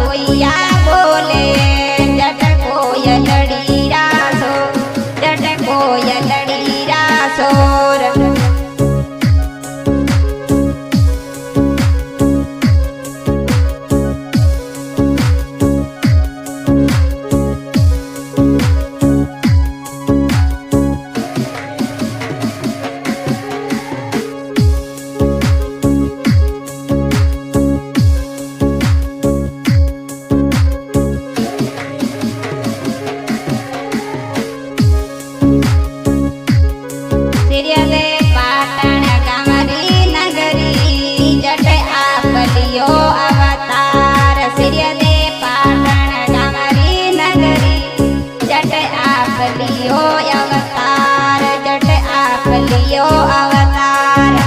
पपोया बोले जट कोयलड़ी रासो जट कोयलड़ी रासोर अवतार सिरिय दे पाटण गामरी नगरी जट आप लियो अवतार जट आप लियो अवतार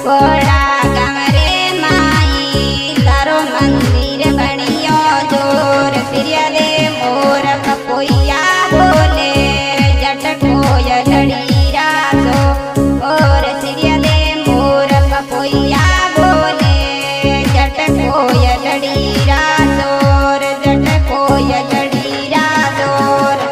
घोड़ा गमरे माई तारो मंदिर बनियो जोर सिरिय दे मोर पपोया बोले जट कोयलड़ी रासो और सिरिय दे मोर पपोया बोले जट कोयलड़ी रासोर जट कोयलड़ी रासोर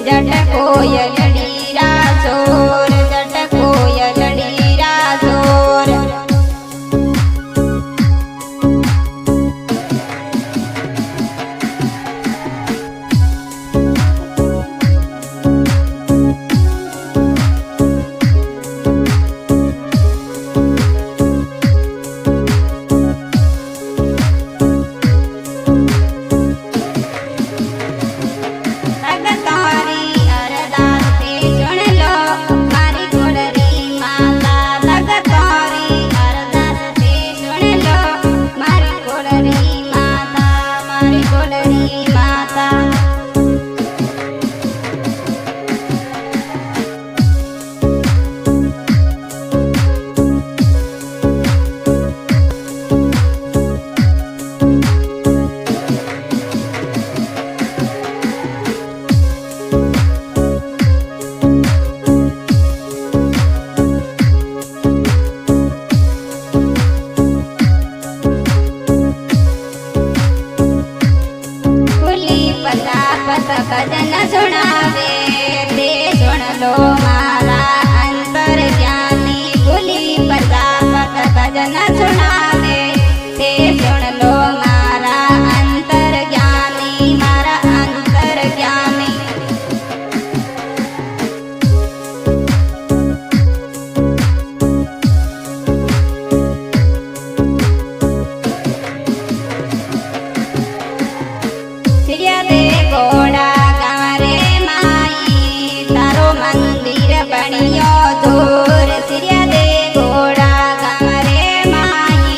जट कोयलड़ी राजोर जट कोयलड़ी राजोर भजन सुनावे ते सुन लो मारा अंतर ज्ञानी भूली प्रजापत भजन सुनावे ते सुन लो मारा अंतर ज्ञानी मारा अंतर ज्ञानी सिरिया दे घोड़ा बणियो दूर सिरिया दे घोड़ा गारे माई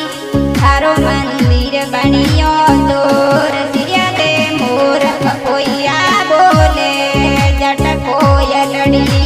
थारो मंदिर बणियो दूर सिरिया दे मोर पपोया बोले जट कोयलड़ी